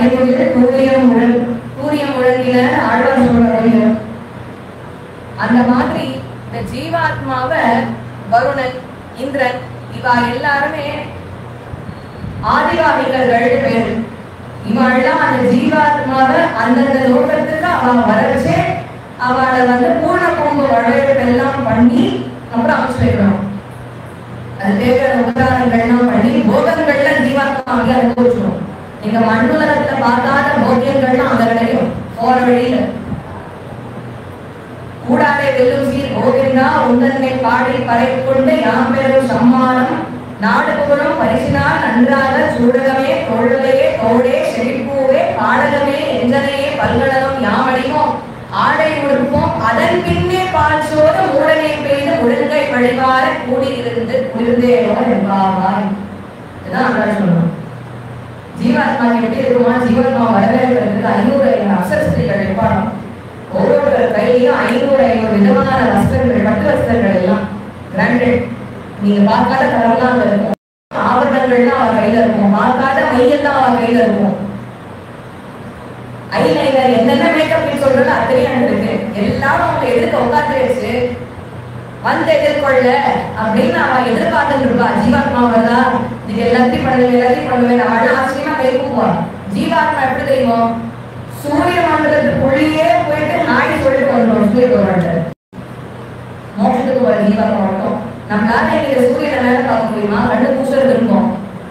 மணிமுடியில் சூரியம் முழங்கின ஆழ்வார் சொல்றாங்க. அந்த மாதிரி இந்த ஜீவாத்மாவை வருணன், இந்திரன் இவா எல்லாருமே ஆதிவாகிகள் பேரு. இவெல்லாம் அந்த ஜீவாத்மாவை அந்தந்த லோகத்துக்கு அவ வரச்சே அவளை பூர்ண கொம்பு வளையெல்லாம் பண்ணி அப்புறம் அமைச்சு வைக்கணும். அது தேவையான உபகாரங்கள்லாம் பண்ணி போகங்கள்ல ஜீவாத்மா அங்கே அனுபவிச்சிடும். நீங்க மண்ணுலகத்துல பார்க்காத போக்கியங்கள்லாம் அங்க கிடைக்கும். போற வழியில கூடாதே வெல்லும் சீர் கோவிந்தா உந்தன்னை பாடி பறை கொண்டு யாம் பெறும் சம்மானம் நாடு புகழும் பரிசினால் நன்றாக சூடகமே தோழலையே தோடே செழிப்பூவே பாடகமே எஞ்சனையே பல்கடகம் யாமடிமோ ஆடை உடுப்போம் அதன் பின்னே பால் சோறு மூடனை பெய்து ஒழுங்கை வழிவார கூடியிருந்து குளிர்ந்தேனோ என்பாவாய். இதுதான் அங்க சொல்லணும். ஜீவாத்மா எப்படி இருக்குமா? ஜீவாத்மா வரவேற்கிறதுக்கு 500 அப்சரஸ்திரிகள் இருப்பாங்க. ஒவ்வொரு கையிலையும் 500 விதமான வஸ்திரங்கள், பட்டு வஸ்திரங்கள் எல்லாம் பிராண்டட். நீங்க பார்க்காத கலர்லாம் அங்க இருக்கும். ஆபரணங்கள்லாம் அவர் கையில இருக்கும். பார்க்காத மையெல்லாம் அவர் கையில இருக்கும். ஐலைனர் என்னென்ன மேக்கப் சொல்றது அத்தனையும் இருக்கு. எல்லாரும் அவங்க எதிர்க்க உட்காந்து வச்சு எதிர்கொள்ள அப்படின்னு அவன் எதிர்பார்த்துட்டு இருப்பா. ஜீவாத்மா வருதா, இது எல்லாத்தையும் பண்ணுவேன் அவள் ஆச்சரியமா பேசுவான். ஜீவாத்மா எப்படி தெரியும்? சூரிய மண்டலத்துக்குள்ளேயே போயிட்டு நாய் சொல்லிட்டு வந்துடும். சூரிய பகவான் மோட்சத்துக்கு வர ஜீவாத்மா மட்டும். நம்மளால இன்னைக்கு சூரியனை மேல பார்க்க முடியுமா? கண்டு பூசல் இருக்கும்.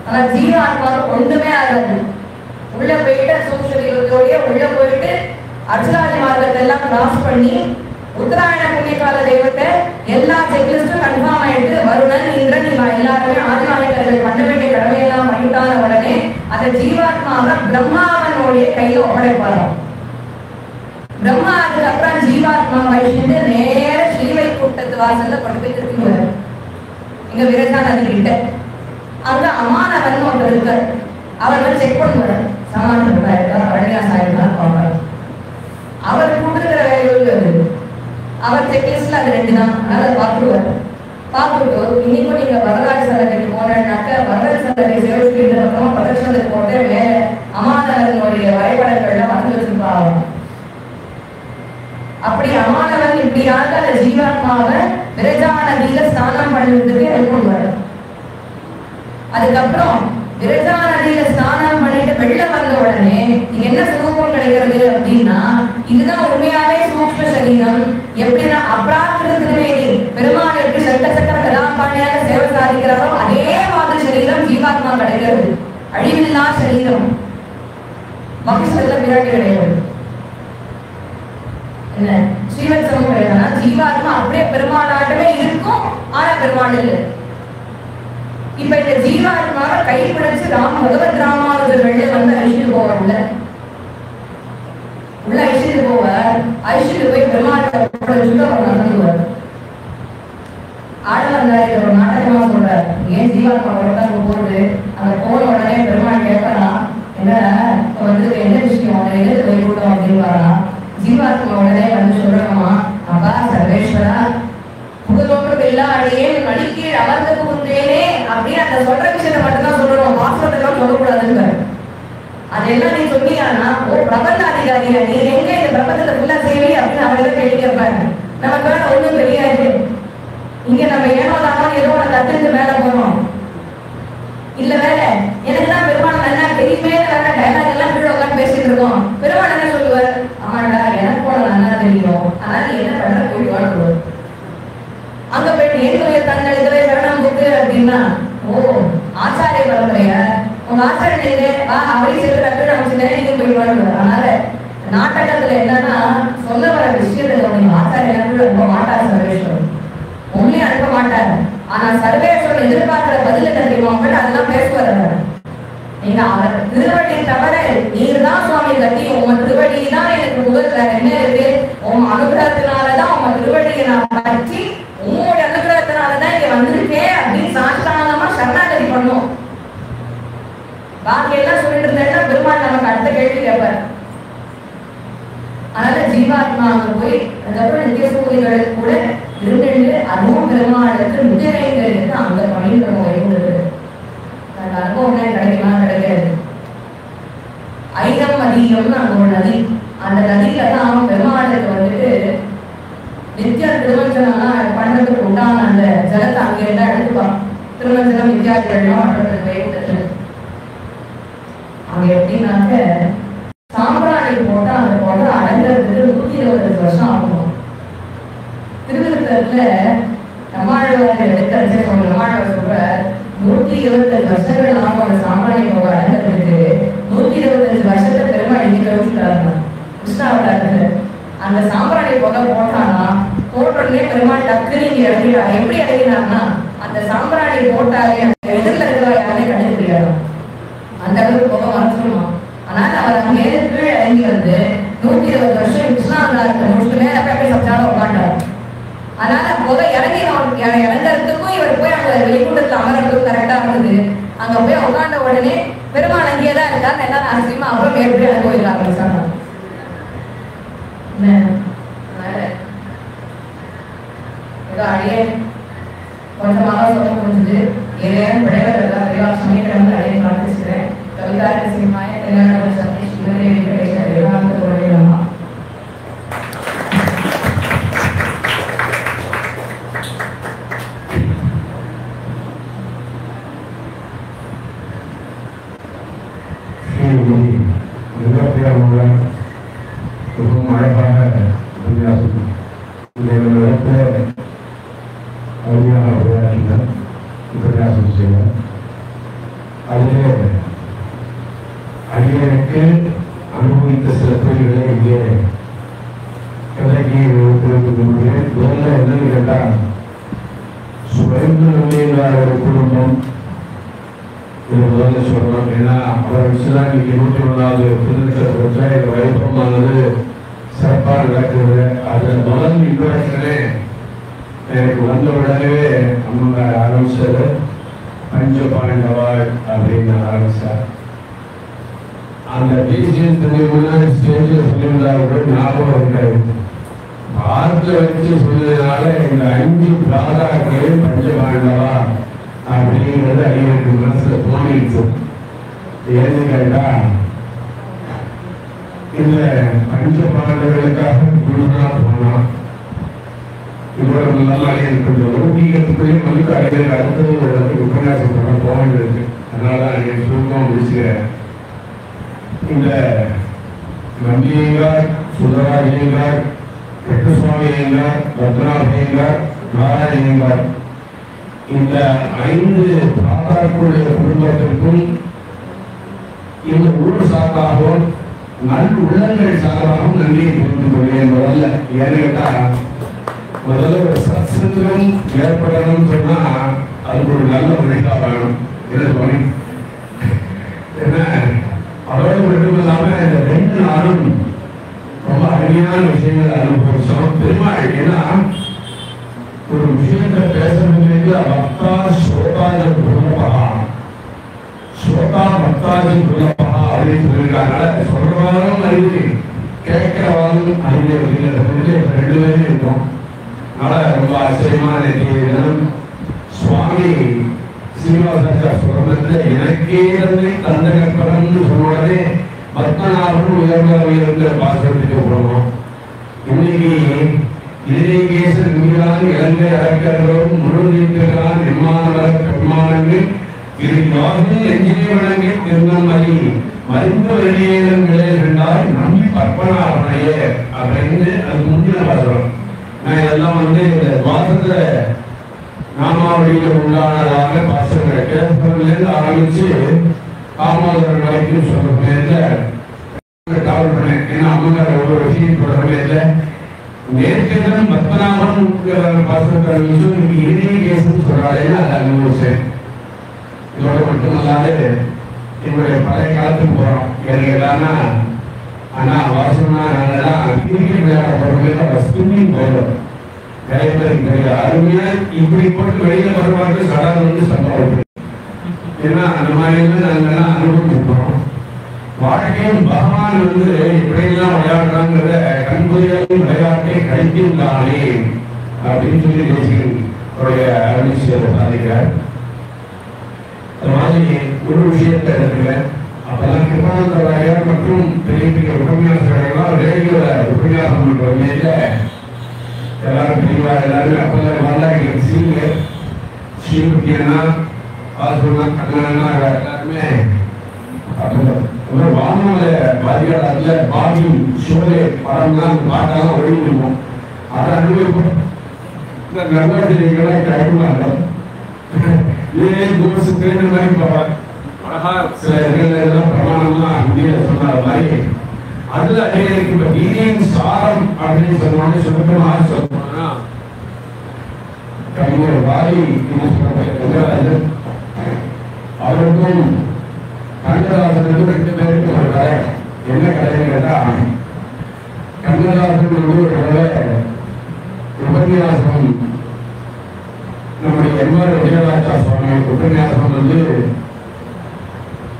ஆனா ஜீவாத்மாவுக்கு ஒன்றுமே ஆகாது. உள்ள போயிட்டு சூழ்நிலையோடய உள்ள போயிட்டு அர்ஜுனாதி மார்க்கத்தை எல்லாம் கிராஸ் பண்ணி உத்தராயண புண்ணியகால தெய்வத்தை எல்லா செக்லிஸ்டும் கன்ஃபார்ம் ஆயிட்டு வருணன், இந்திரன் இவ எல்லாருமே ஆதிநாயகர்கள் பண்ண வேண்டிய கடமையெல்லாம் பண்ணிட்டான உடனே அந்த ஜீவாத்மாவை பிரம்மாவனுடைய கையில ஒப்படைப்பாரு. பிரம்மா அதுக்கப்புறம் ஜீவாத்மா வயசுட்டு நேர ஸ்ரீவைகுண்டத்து வாசல்ல கொண்டு போய் திருப்பிடுவாரு. இங்க விரஜா நதி கிட்ட அங்க அமானவன் ஒருத்தர் இருக்காரு. அவர் செக் பண்ணுவாரு, சமாதானம் பழனியாசா பார்ப்பாரு. அவர் கொடுக்குற வேலைகள் அவர் செக்லிஸ்ட்ல அது 2 தான். அதனால பார்த்துருவாரு. பார்த்துட்டு இன்னைக்கும் நீங்க வரலாறு சலகை போனாக்க வரலாறு சலகை சேவஸ்கிட்ட அப்புறம் பிரதர்ஷனத்துக்கு போட்டு மேல அமானவனுடைய வரைபடங்கள்ல வந்து வச்சிருப்பாங்க. அப்படி அமானவன் இப்படியாக அந்த ஜீவாத்மாவை விரஜா நதியில ஸ்நானம் பண்ணுறதுக்கு ஹெல்ப் பண்ணுவாரு. அதுக்கப்புறம் விரஜா நதியில ஸ்நானம் பண்ணிட்டு வெளில வந்த உடனே இங்க என்ன சுரூபம் கிடைக்கிறது அப்படின்னா, இதுதான் உண்மையாவே சூக்ஷ்ம சரீரம். எப்படின்னா அப்ராக்கிருதமே பெருமாள் எப்படி சட்டசக்கர கதாபாணியாக சேவை சாதிக்கிறாரோ அதே மாதிரி சரீரம் ஜீவாத்மா கிடைக்கிறது. அழிவில்லா சரீரம். மகிழ்ச்சியில விராட்டி கிடையாது. என்ன ஸ்ரீவத் சமூகம் கிடையாதுன்னா ஜீவாத்மா அப்படியே பெருமாளாட்டமே இருக்கும். ஆனா பெருமாள் இல்லை. இப்ப இந்த ஜீவாத்மாவை கைப்பிடிச்சு பகவத் ராமானுஜர் வெளியே வந்து அழிச்சுட்டு போவார். உள்ள அழிச்சுட்டு போவார். அழிச்சுட்டு போய் பெருமாள் ஆடவந்தாரி ஒரு நாடகமா சொல்றாரு. ஏன் ஜீவாத்மா போறது? அந்த போன உடனே பெருமாள் கேட்கலாம், என்ன என்ன விஷயம் எதிர்த்து வைக்கூடும் அப்படின்னு வரா. ஜீவாத்மா உடனே வந்து சொல்றோமா, அப்பா சர்வேஸ்வரா புகழோடு எல்லா அடியே மடிக்கீழ் அமர்ந்து புகுந்தேனே அப்படின்னு அந்த சொல்ற விஷயத்தை மட்டும்தான் சொல்லணும். வாசகத்தெல்லாம் சொல்லக்கூடாதுன்னு. அதெல்லாம் நீ சொன்னீங்கன்னா ஓ பிரபந்தாதிகாரியா நீ எங்க இந்த பிரபந்தத்தை ஃபுல்லா செய்வி அப்படின்னு அவர்கிட்ட கேள்வி கேட்பாரு. நமக்கு வேற ஒண்ணும் தெரியாது. இங்க நம்ம ஏனோ தான் ஏதோ ஒன்று கத்துட்டு மேல போறோம். இல்ல வேற எனக்கு தான் பெருமாள் நல்லா தெரியுமே வேற டைலாக் எல்லாம் கீழே உட்காந்து பேசிட்டு இருக்கோம். பெருமாள் என்ன சொல்லுவார்? ஆமாடா எனக்கு போல நல்லா தெரியும். அதனால நீ என்ன பண்ற போய் வாழ்த்துவார். அங்க போயிட்டு ஏற்கனவே தங்களுக்கு சரணம் புக்கு அப்படின்னா ஓ ஆச்சாரிய பரம்பரையா உங்க ஆச்சாரிய அவரையும் சேர்த்து அமைச்சுட்டேன் நீங்க போய் வாழ்வார். அதனால நாடகத்துல என்னன்னா சொல்ல வர விஷயத்துல உங்க ஆச்சாரிய ரொம்ப மாட்டார் சர்வேஸ்வரன். உண்மையை அனுப்ப மாட்டார். ஆனா சர்வேஸ்வரன் எதிர்பார்க்கிற பதில் என்ன தெரியுமா? அதெல்லாம் பேசுவார். நீங்க அவர் திருவடி தவிர நீர் தான் சுவாமி கட்டி உங்க திருவடி தான் எனக்கு முதல் வேற என்ன இருக்கு? உங்க அனுகிரகத்தினாலதான் உங்க திருவடியை நான் பற்றி உங்களுடைய அனுகிரகத்தினாலதான் இங்க வந்திருக்கேன் அப்படின்னு சாஸ்திரானமா சரணாகதி பண்ணும். பாக்கி எல்லாம் சொல்லிட்டு இருந்தேன்னா பெருமாள் நமக்கு அடுத்த கேள்வி கேட்பார். அதனால ஜீவாத்மா அங்க போய் அதுக்கப்புறம் நித்திய சூரியர்களுக்கு கூட இருந்துட்டு அதுவும் பெருமாளுக்கு நித்தியங்களுக்கு அங்க பணிந்து வைக்கிறது. அனுபவம் கிடைக்குமா? கிடைக்காது. ஐந்தம் திருமஞ்சனம்னு அங்க ஒரு நதி. அந்த நதியில தான் பெருமாளுக்கு வந்துட்டு நித்திய திருமஞ்சனம் பண்றதுக்கு உண்டான அந்த ஜலத்தை அங்கே இருந்தா எடுத்துப்பான். திருமஞ்சனம் வித்தியாசம் பண்றதுக்கு வைத்து அங்க எப்படின்னாக்க சாம்பிராணி போட்டா அந்த போட்டா அடங்குறதுக்கு 125 வருஷம் ஆகும். திருவிருத்தத்துல நம்மாழ்வார் எடுக்கிறதே நம்மாழ்வார் சொல்ற 125 வருஷங்கள் ஆகும் அந்த சாம்பிராணி போக அடங்குறதுக்கு. 125 வருஷத்தை பெருமாள் இங்க கழிச்சுட்டாருன்னா கிருஷ்ணாவதாரத்துல அந்த சாம்பிராணி போக போட்டானா போட்டோடனே பெருமாள் டக்குன்னு இங்க இறங்கிட்டார். எப்படி இறங்கினார்னா அந்த சாம்பிராணி போட்டாலே எதிர்ல இருக்கிற யாருமே கண்டுக்க முடியாது. அந்த அளவுக்கு போக மறைச்சிருமா. அதனால அவர் அங்கே கீழே இறங்கி வந்து 120 வருஷம் கிருஷ்ணாவதாரத்தை முடிச்சுட்டு மேல போய் சப்ஜால உட்காண்டார். அதனால போக இறங்கி இறங்குறதுக்கும் இவர் போய் அங்க வெளிக்கூட்டத்துல அமர்றதுக்கும் கரெக்டா இருந்தது. அங்க போய் உட்காண்ட உடனே பெருமாள் அங்கேயேதான் இருக்காரு. எல்லாரும் ஆச்சரியமா அப்புறம் எப்படி அங்க போயிருக்காங்க சொன்னாங்க. ஏதோ அடியே கொஞ்சமாக சொல்ல முடிஞ்சது. ஏழையும் விடைவெல்லாம் விரிவாக சமயக்கிழமை அடையை பிரார்த்திச்சுக்கிறேன். கவிதாரி சிம்மாய கல்யாண சதீஷ் இவரேவி கிடைக்க விரிவாக தொடரலாமா? அழகாக உபன்யாசம் அருமையாக உரையாற்றினார், உபன்யாசம் செய்தார். அதிலே அடியனுக்கு அனுபவித்த சில தொழில்களை இங்கே கதைக்கு விரும்புகிறேன். முதல்ல என்னன்னு கேட்டால், சுரேந்திர ஒரு குடும்பம் இதை முதல்ல சொல்லணும். ஏன்னா அவரை வச்சுதான் இன்னைக்கு 101வது புதுநட்சத்திரத்தில் இந்த வைபவமானது சிறப்பாக நடக்குது. அதில் முதல் இன்ட்ரோடக்ஷனே எனக்கு வந்த உடனே அவங்க ஆரம்பிச்சது பஞ்சபாண்டவாள் அப்படின்னு ஆரம்பிச்சார். அந்த டிசிஷன் முன்னாடி ஸ்டேஜில் சொல்லியிருந்தார்கள் ஞாபகம் இருக்காது. பார்த்து வச்சு சொன்னதுனால இந்த 5 பிராதாக்களே பஞ்சபாண்டவா அப்படிங்கிறது அடியனுக்கு மனசுல தோணிடுச்சு. ஏன்னு கேட்டா, இந்த பஞ்ச பாண்டவர்களுக்காக குருனா போனான். இவ்வளவு நல்லா அடியனுக்கு ஊட்டிக்கிறதுக்குள்ளேயும் வந்து அடியனுக்கு அடுத்தது ஒரு இடத்துக்கு உபன்யாசம் பண்ண போக வேண்டியிருக்கு. அதனால அடியன் சுருக்கம் முடிச்சுக்கிறேன். இந்த நம்பியங்கார், சுந்தராஜயங்கார், கிருஷ்ணசுவாமி ஐயங்கார், பத்மநாபையங்கார், நாராயணங்கார், இந்த 5 பிராதாக்களுடைய குடும்பத்திற்கும் இந்த ஊர் சார்பாகவும் நல் உள்ளங்கள் சார்பாகவும் நன்றியை புரிந்து கொள்வேன். முதல்ல ஏன்னு கேட்டா, முதல்ல ஒரு சத்சங்கம் ஏற்படணும்னு சொன்னா அதுக்கு ஒரு நல்ல மனிதா வேணும். என்ன அதோடு மட்டும் இல்லாம இந்த 2 நாளும் ரொம்ப அருமையான விஷயங்கள் அனுபவிச்சோம். பெருமாள் ஏன்னா ஒரு விஷயத்தை பேசுறதுக்கு பக்தா ஸ்ரோதாஜ குலபகா, ஸ்ரோதா பக்தாஜி குலபகா அப்படின்னு சொல்லியிருக்காங்க. சொல்றவாரும் அறிவு, கேட்கிறவாரும் அறிவு அப்படிங்கிறது 2 பேரும் இருக்கும். அதனால ரொம்ப ஆச்சரியமான தினம் சுவாமி சீனிவாசாச்சார் சொல்றது எனக்கே தந்த கற்பனம்னு சொன்னோடனே பத்மநாபன் உயர்ந்த பாசத்துக்கு போனோம். இன்னைக்கு இலங்கேசன் மீதான இலங்கை அரக்கர்களும் முழுநீக்கிறான் நிர்மாண பெருமானங்கள் இது யோகத்தில் எஞ்சினை வழங்கி திருநம்மதி மருந்து வெளியேறங்களே இருந்தால் நம்பி பற்பனாரணையே அப்படின்னு அது முன்னில பாசுறோம். நான் இதெல்லாம் இந்த மாசத்துல நாமாவளியில் உண்டானதாக பாசங்களை கேட்பதிலிருந்து ஆரம்பிச்சு காமோதரன் வரைக்கும் சொல்ற டிராவல் பண்ணேன். ஏன்னா அவங்க ஒவ்வொரு விஷயம் தொடர்பே இல்லை. நேர்கடன் பத்மநாபன் பாசத்தை இறுதிய கேசம் சொல்றாளே அதை அனுபவிச்சேன். இதோட மட்டுமல்லாது என்னுடைய பழைய காலத்துக்கு போறோம். எனக்கு என்னன்னா ஆனா வாசனா நாங்கெல்லாம் கிரிக்கெட் விளையாட போறோம், ஸ்விம்மிங் போறோம். நிறைய பேருக்கு தெரியும். அருமையா இப்படி போட்டு வெளியில வருவாங்க சடால் வந்து சம்பவம். ஏன்னா அந்த மாதிரி நாங்கெல்லாம் அனுபவிச்சிருக்கோம். வாழ்க்கையில் பகவான் எப்படியெல்லாம் விளையாடுறாங்கிறத கண்புரியாத விளையாட்டை கழிக்கின்றானே அப்படின்னு சொல்லி தேசிகனுடைய அருளிசை சாதிக்கிறார். அது மாதிரி ஒரு விஷயத்தை எடுத்துக்கிறேன். அப்ப பல கிருபானந்தராயர் மற்றும் பெரிய பெரிய உபன்யாசகர்கள்லாம் ரேடியோவில் உபன்யாசம் பண்றவங்க எல்லாரும் தெளிவா எல்லாருமே அப்பதான் வரலாறு ஸ்ரீமுக்கியனா ஆசுனா கண்ணனா எல்லாருமே வானொலி வாரியாளர்ல பாபி ஷோலே படம்லாம் பாட்டெல்லாம் ஒழுங்கிருக்கும் அதை அனுபவிப்போம் இந்த நல்லாசிரியர்களா கைவிடாங்க ஏன் கோர்ஸ் தேர்வு மாதிரி பார்ப்பாங்க அழகா சில இடங்கள்லாம் பிரமாணமா இந்தியில சொன்ன மாதிரி அதுல எனக்கு இப்ப கீதையின் சாரம் அப்படின்னு சொன்னாங்க சுருக்கமா சொல்லணும்னா கவிஞர் வாரி அவருக்கும் கண்ணதாசனுக்கும் 2 பேருக்கும் ஒரு கதை. என்ன கதைன்னு கேட்டா கண்ணதாசன் ஒரு கதை உபன்யாசம் நம்முடைய எம்ஆர் விஜயராஜா சுவாமி உபன்யாசம்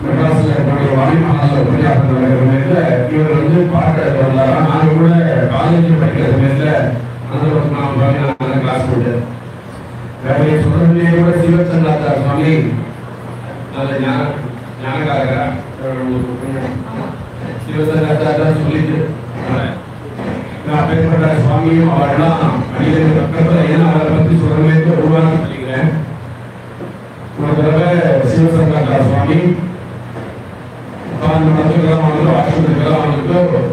மெட்ராஸ்ல என்னுடைய வாணிமகால உபன்யாசம் நடக்கிற இவர் பாட்டு வந்தாரா. நாங்க கூட காலேஜ் படிக்கிற சமயத்துல அந்த கிளாஸ் போட்டு வேலையை சொல்றதுலேயே கூட சிவச்சந்திராச்சா சுவாமி நல்ல ஞானக்காரரா சிவச்சந்திராச்சா சொல்லிட்டு நான் பேர்பட்ட சுவாமியும் அவரெல்லாம் அடியில் பக்கத்தில் ஏன்னா அவரை பற்றி சொல்றதுலேயே உருவாக சொல்லிக்கிறேன். ஒரு தடவை சிவச்சந்திராச்சா சுவாமி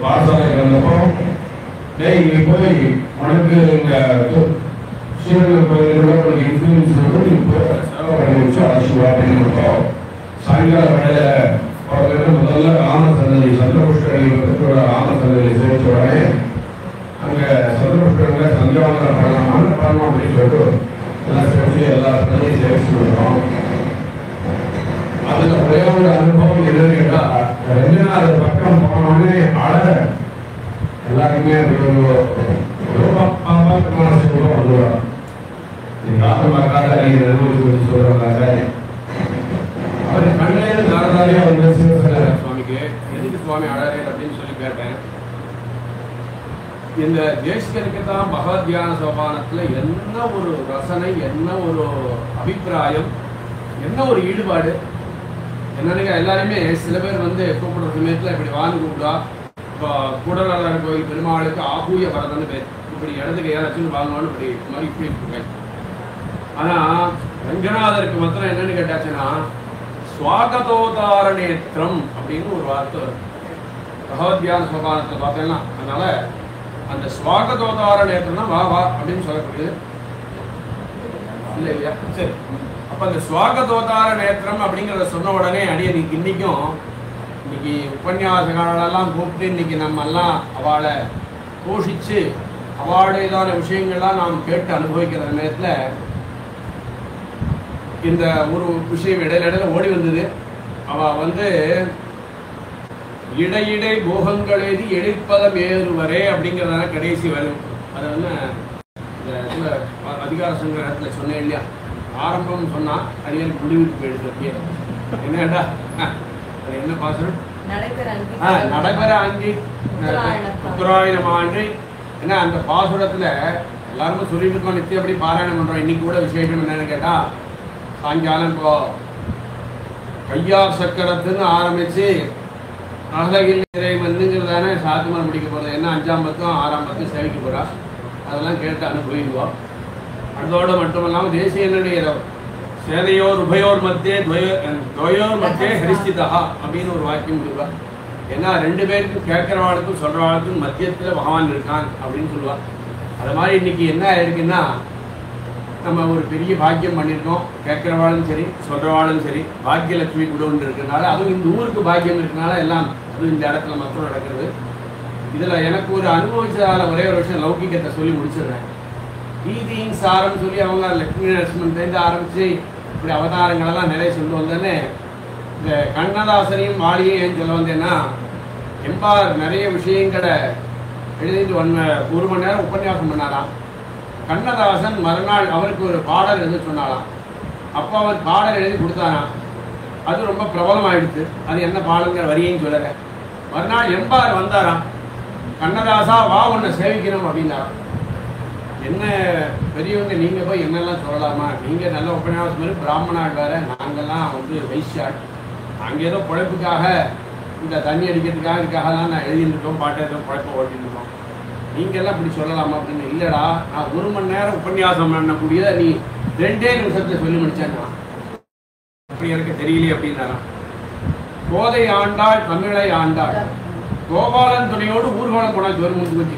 பாடசாலை வந்தப்போ நீ போய் உனக்கு இங்க சிவன் கோயிலோட உனக்கு இன்ஃபுளுன்ஸ் நீ போய் சேவை பண்ணி வச்சு அழைச்சிவா அப்படின்னு சாயங்கால வேலையில முதல்ல ராமசந்ததி சந்திரபுஷ்கரோட ராமசந்ததி சேர்த்த உடனே அங்க சந்திரபுஷ்கரங்க சந்தியாவந்தன பண்ணலாமான்னு பண்ணலாம் அப்படின்னு சொல்லிட்டு எல்லாம் சேர்த்து எல்லா இடத்துலையும் சேர்த்து விடுறோம். அதுல ஒரே ஒரு அனுபவம் என்னன்னு கேட்டா ரங்கநாத பக்கம் போனோடனே அழக எல்லாருமே வந்துடுவாங்க. சொல்றாங்க அவர் கண்ணிலேருந்து நாரதாரியா வந்து சிவசங்கர சுவாமிக்கு எதுக்கு சுவாமி அழகே அப்படின்னு சொல்லி கேட்டேன். இந்த தேசிகனுக்கு தான் பகவத் தியான சோபானத்துல என்ன ஒரு ரசனை, என்ன ஒரு அபிப்பிராயம், என்ன ஒரு ஈடுபாடு என்னன்னு எல்லாருமே சில பேர் கூப்பிடுற சமயத்துல இப்படி வான்னு கூப்பிடுவா. இப்போ கூடலாளர் கோயில் பெருமாளுக்கு ஆகூய பரதன்னு பேர். இப்படி இடத்துக்கு ஏதாச்சும் வாங்கணும்னு இப்படி மாதிரி இப்படி இருக்கேன். ஆனா ரங்கநாதருக்கு மாத்திரம் என்னன்னு கேட்டாச்சுன்னா சுவாகதோதார நேத்திரம் அப்படின்னு ஒரு வார்த்தை பகவத்யான சோபானத்தை பார்த்தேன்னா அதனால அந்த சுவாகதோதார நேத்திரம்னா வா வா அப்படின்னு சொல்லக்கூடியது இல்லை இல்லையா? சரி, அப்ப அந்த சுவாகதோதார நேத்திரம் அப்படிங்கிறத சொன்ன உடனே அடியனுக்கு இன்னைக்கு உபன்யாசகாலெல்லாம் கூப்பிட்டு இன்னைக்கு நம்ம எல்லாம் அவளை போஷிச்சு அவளுடையதான விஷயங்கள்லாம் நாம் கேட்டு அனுபவிக்கிற நேரத்துல இந்த ஒரு விஷயம் இடையில ஓடி வந்தது. அவ இடையிடை போகங்கள் எழுதி எழிற்பதம் ஏறுவரே அப்படிங்கிறதான கடைசி வரும். அதை இந்த அதிகார சங்கரத்துல சொன்னேன் இல்லையா, ஆரம்பம் சொன்னா அடியன் முடிவுக்கு போயிடுச்சு. என்னடா அது என்ன பாசனம்? நடைபெற அங்கி உத்தராயணம் ஆண்டு ஏன்னா அந்த பாசுரத்துல எல்லாருமே சொல்லிட்டு இருக்கோம், நித்தியப்படி பாராயணம் பண்றோம். இன்னைக்கு கூட விசேஷம் என்னன்னு கேட்டா சாயங்காலம் இப்போ கையார் சக்கரத்துன்னு ஆரம்பிச்சு அழகில் வந்துங்கிறதானே சாத்துமரம் முடிக்க போறது. என்ன 5ஆம் பத்தும் 6ஆம் பத்தும் சேவிக்க போறா. அதெல்லாம் கேட்டு அனுபவிக்குவோம். அதோட மட்டும் இல்லாமல் தேசியனுடைய சேனையோர் உபயோர் மத்தியே துவயோர் மத்தியே ஹரிஸ்திதா அப்படின்னு ஒரு வாக்கியம் கொடுப்பா. ஏன்னா 2 பேருக்கும் கேட்கிறவாளுக்கும் சொல்றவாளுக்கும் மத்தியத்தில் பகவான் இருக்கான் அப்படின்னு சொல்லுவா. அது மாதிரி இன்னைக்கு என்ன ஆயிருக்குன்னா நம்ம ஒரு பெரிய பாக்கியம் பண்ணியிருக்கோம். கேட்கிறவாளும் சரி சொல்றவாளும் சரி பாக்கியலட்சுமி கூட ஒன்று இருக்கிறதுனால, அதுவும் இந்த ஊருக்கு பாக்கியம் இருக்கிறதுனால எல்லாம் அதுவும் இந்த இடத்துல மட்டும் நடக்கிறது. இதுல எனக்கு ஒரு அனுபவிச்சதால ஒரே ஒரு விஷயம் லௌகிகத்தை சொல்லி முடிச்சிடுறேன். கீதையின் சாரம் சொல்லி அவங்க லட்சுமி நரசிம்மன் ஆரம்பிச்சு இப்படி அவதாரங்களெல்லாம் நிறைய சொல்லி வந்தேன்னு இந்த கண்ணதாசனையும் வாலியையும் ஏன் சொல்ல வந்தேன்னா, எம்பார் நிறைய விஷயங்களை எழுதிட்டு 1 மணி நேரம் உபன்யாசம் பண்ணாராம். கண்ணதாசன் மறுநாள் அவருக்கு ஒரு பாடல் எழுத சொன்னாராம். அப்போ அவர் பாடல் எழுதி கொடுத்தாராம். அது ரொம்ப பிரபலமாயிடுச்சு. அது என்ன பாடலுங்கிற வரியையும் சொல்லலை. மறுநாள் எம்பார் வந்தாராம். கண்ணதாசா வா உன்னை சேவிக்கணும் அப்படின்னாராம். என்ன பெரியவங்க நீங்கள் போய் என்னெல்லாம் சொல்லலாமா? நீங்கள் நல்ல உபன்யாசம் பிராமணாள் வேற, நாங்கள்லாம் வைசியாள். நாங்கள் ஏதோ பிழைப்புக்காக இந்த தண்ணி அடிக்கிறதுக்காக இதுக்காகலாம் நான் எழுதியிருக்கோம், பாட்டு ஏதோ பிழைப்ப ஓட்டிருக்கோம். நீங்கள்லாம் இப்படி சொல்லலாமா அப்படின்னு. இல்லைடா, நான் 1 மணி நேரம் உபன்யாசம் பண்ணக்கூடியதை நீ 2 நிமிஷத்தில் சொல்லி முடிச்சேன்னா அப்படி எனக்கு தெரியலையே அப்படின்னா. கோதை ஆண்டாள் தமிழை ஆண்டாள், கோபாலன் துணையோடு ஊர்வலம் போனாச்சு ஒரு முடிஞ்சு போச்சு.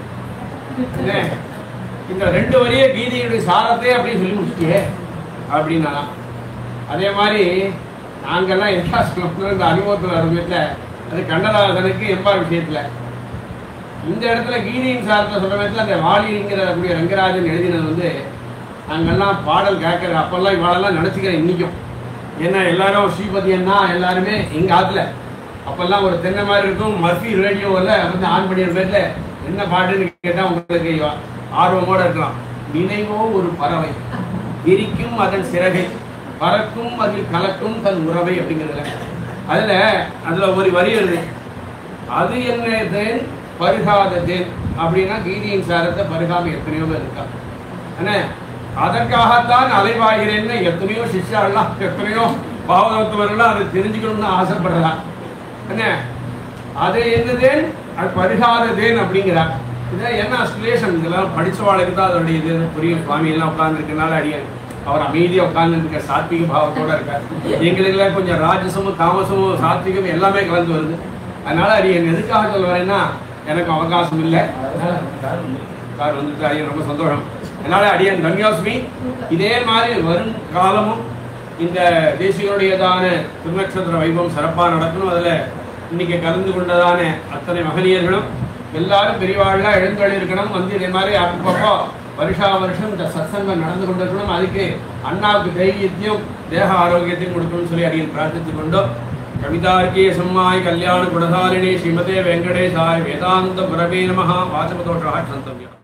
இந்த 2 வரியே கீதையுடைய சாரத்தை அப்படின்னு சொல்லி முடிச்சிட்டே அப்படின்னா. அதே மாதிரி நாங்கள்லாம் எல்லா சொல்லணும் இந்த அனுபவத்தில் அனுபவத்தில் அது கண்ணதாசனுக்கு எம்பார் விஷயத்தில் இந்த இடத்துல கீதையின் சாரத்தை சொல்ற நேரத்தில் அந்த வாலிங்கிற கூடிய ரங்கராஜன் எழுதினது வந்து நாங்கள்லாம் பாடல் கேட்கற அப்பெல்லாம் இவாளெல்லாம் நினச்சிக்கிறேன் இன்றைக்கும். ஏன்னா எல்லாரும் ஸ்ரீபதி அண்ணா எல்லாருமே எங்கள் ஆற்றுல அப்பெல்லாம் ஒரு தென்னை மாதிரி இருக்கும். மர்ஃபி ரேடியோவில் வந்து ஆன் பண்ணிய பேரில் என்ன பாட்டுன்னு கேட்டால் உங்களுக்கு ஆர்வமோடு இருக்கலாம். நினைவோ ஒரு பறவை விரிக்கும் அதன் சிறகை பறக்கும் அதில் கலக்கும் தன் உறவை அப்படிங்கிறதுல அதில் ஒரு வரி வருது. அது என்ன தேன் பருகாத தேன் அப்படின்னா கீதையின் சாரத்தை பருகாம எத்தனையோ பேர் இருக்கா. என்ன அதற்காகத்தான் அலைவாகிறேன்னு எத்தனையோ சிஷ்யாலாம் எத்தனையோ பாவதத்துவர்கள்லாம் அதை தெரிஞ்சுக்கணும்னு ஆசைப்படுறா. என்ன அது என்னதேன் அது பருகாத தேன் அப்படிங்கிறா. இதான் என்ன அஸ்பிரேஷன், இதெல்லாம் படித்தவாளுக்கு தான் அதோடைய இது புரியும். சுவாமியெல்லாம் உட்கார்ந்துருக்கனால அடியான் அவர் அமைதியாக உட்கார்ந்துருக்க சாத்விக பாவத்தோட இருக்கார். எங்களுக்கெல்லாம் கொஞ்சம் ராஜசமும் தாமசமும் சாத்விகம் எல்லாமே கலந்து வருது. அதனால அடியன் எதுக்காக சொல்ல வரேன்னா எனக்கு அவகாசம் இல்லை, கார் வந்துட்டு அடியன் ரொம்ப சந்தோஷம். அதனால அடியன் தன்யாஸ்மி இதே மாதிரி வரும் காலமும் இந்த தேசியனுடையதான திருநட்சத்திர வைபவம் சிறப்பாக நடக்கணும். அதில் இன்னைக்கு கலந்து கொண்டதான அத்தனை மகனியர்களும் எல்லாரும் பெரியவாள்லாம் எழுந்தொழி இருக்கணும். வந்து இதே மாதிரி அப்பப்போ வருஷா வருஷம் இந்த சத்சங்கம் நடந்து கொண்டிருக்கணும். அதுக்கு அண்ணாவுக்கு தைரியத்தையும் தேக ஆரோக்கியத்தையும் கொடுக்கணும்னு சொல்லி அடியன் பிரார்த்தித்துக் கொண்டோம். கவிதார்க்கிய சம்மாய் கல்யாண குணசாலினி ஸ்ரீமதே வெங்கடேசாய் வேதாந்த புரவே நமஹ வாசபதோஷாத் சந்தவ்யம்.